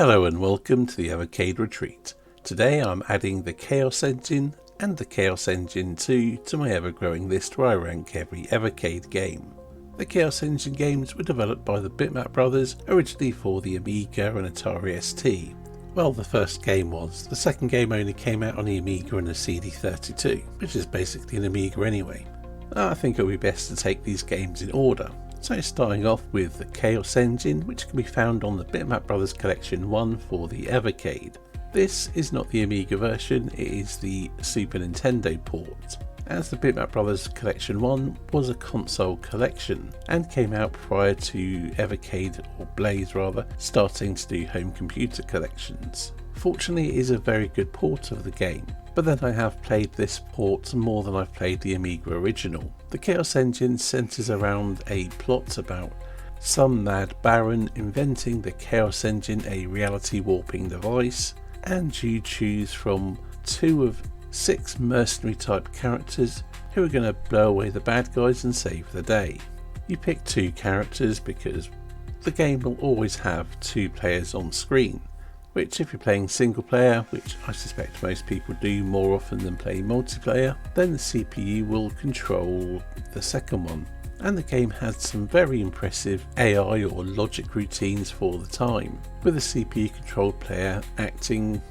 Hello and welcome to the Evercade Retreat. Today I'm adding the Chaos Engine and the Chaos Engine 2 to my ever-growing list where I rank every Evercade game. The Chaos Engine games were developed by the Bitmap brothers, originally for the Amiga and Atari ST. Well, the first game was. The second game only came out on the Amiga and the CD32, which is basically an Amiga anyway. I think it would be best to take these games in order. So starting off with the Chaos Engine, which can be found on the Bitmap Brothers Collection 1 for the Evercade. This is not the Amiga version, it is the Super Nintendo port, as the Bitmap Brothers Collection 1 was a console collection and came out prior to Evercade, or Blaze rather, starting to do home computer collections. Fortunately, it is a very good port of the game, but then I have played this port more than I've played the Amiga original. The Chaos Engine centres around a plot about some mad baron inventing the Chaos Engine, a reality warping device, and you choose from 2 of 6 mercenary type characters who are going to blow away the bad guys and save the day. You pick 2 characters because the game will always have 2 players on screen, which if you're playing single player, which I suspect most people do more often than play multiplayer, then the CPU will control the second one. And the game had some very impressive AI or logic routines for the time, with the CPU controlled player acting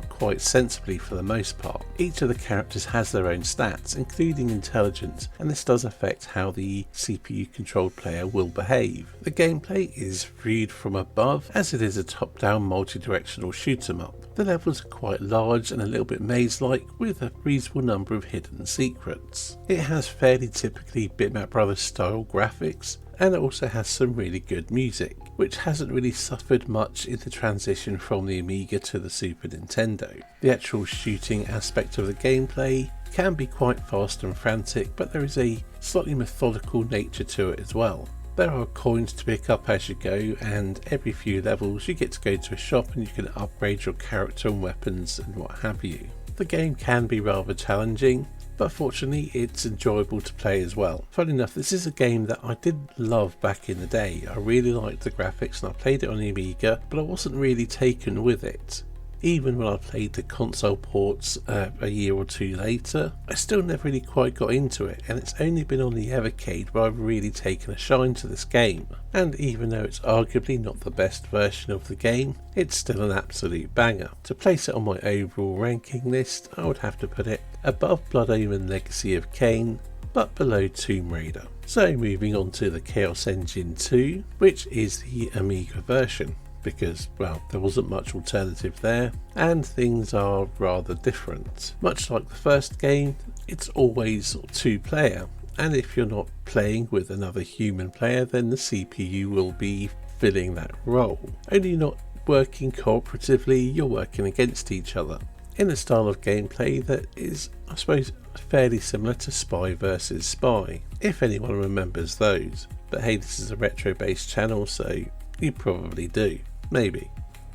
quite sensibly for the most part. Each of the characters has their own stats, including intelligence, and this does affect how the CPU controlled player will behave. The gameplay is viewed from above, as it is a top-down multi-directional shoot 'em up. The levels are quite large and a little bit maze-like, with a reasonable number of hidden secrets. It has fairly typically Bitmap Brothers style graphics, and it also has some really good music, which hasn't really suffered much in the transition from the Amiga to the Super Nintendo. The actual shooting aspect of the gameplay can be quite fast and frantic, but there is a slightly methodical nature to it as well. There are coins to pick up as you go, and every few levels you get to go to a shop and you can upgrade your character and weapons and what have you. The game can be rather challenging, but fortunately it's enjoyable to play as well. Funny enough, this is a game that I did love back in the day. I really liked the graphics and I played it on the Amiga, but I wasn't really taken with it. Even when I played the console ports a year or 2 later, I still never really quite got into it, and it's only been on the Evercade where I've really taken a shine to this game. And even though it's arguably not the best version of the game, it's still an absolute banger. To place it on my overall ranking list, I would have to put it above Blood Omen Legacy of Kain, but below Tomb Raider. So moving on to the Chaos Engine 2, which is the Amiga version, because, well, there wasn't much alternative there, and things are rather different. Much like the first game, it's always 2-player, and if you're not playing with another human player, then the CPU will be filling that role. Only you're not working cooperatively, you're working against each other, in a style of gameplay that is, I suppose, fairly similar to Spy vs Spy, if anyone remembers those. But hey, this is a retro-based channel, so you probably do. Maybe.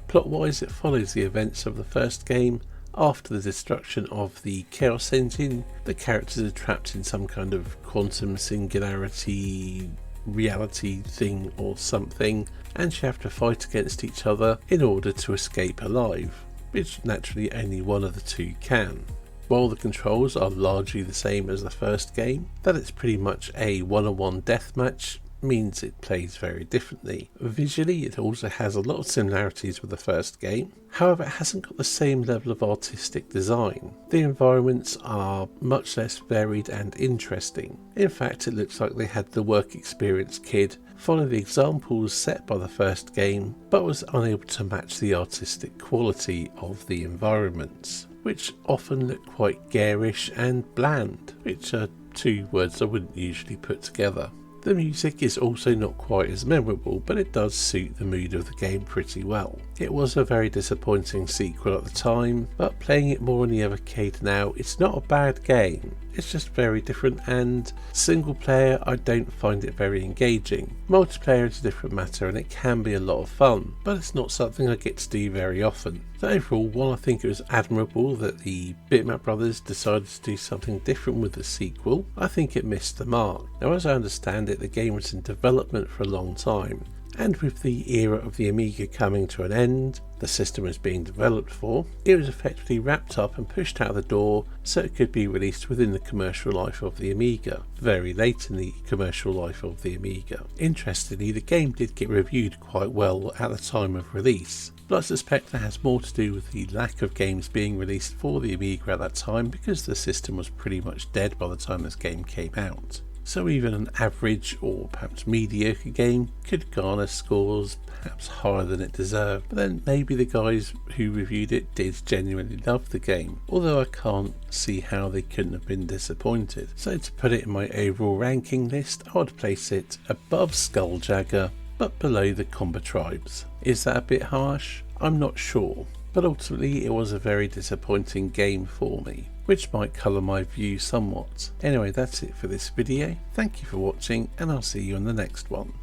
Plot-wise, it follows the events of the first game. After the destruction of the Chaos Engine, the characters are trapped in some kind of quantum singularity reality thing or something, and you have to fight against each other in order to escape alive, which naturally only one of the 2 can. While the controls are largely the same as the first game, that it's pretty much a one-on-one deathmatch means it plays very differently. Visually, it also has a lot of similarities with the first game, however it hasn't got the same level of artistic design. The environments are much less varied and interesting. In fact, it looks like they had the work experience kid follow the examples set by the first game, but was unable to match the artistic quality of the environments, which often look quite garish and bland, which are 2 words I wouldn't usually put together. The music is also not quite as memorable, but it does suit the mood of the game pretty well. It was a very disappointing sequel at the time, but playing it more on the Evercade now, it's not a bad game. It's just very different, and single player I don't find it very engaging. Multiplayer is a different matter and it can be a lot of fun, but it's not something I get to do very often. So overall, while I think it was admirable that the Bitmap brothers decided to do something different with the sequel, I think it missed the mark. Now, as I understand it, the game was in development for a long time, and with the era of the Amiga coming to an end, the system was being developed for, it was effectively wrapped up and pushed out the door so it could be released within the commercial life of the Amiga, very late in the commercial life of the Amiga. Interestingly, the game did get reviewed quite well at the time of release, but I suspect that has more to do with the lack of games being released for the Amiga at that time because the system was pretty much dead by the time this game came out. So even an average or perhaps mediocre game could garner scores perhaps higher than it deserved, but then maybe the guys who reviewed it did genuinely love the game, although I can't see how they couldn't have been disappointed. So to put it in my overall ranking list, I would place it above Skulljagger but below the Comba Tribes. Is that a bit harsh? I'm not sure, but ultimately it was a very disappointing game for me, which might colour my view somewhat. Anyway, that's it for this video. Thank you for watching, and I'll see you in the next one.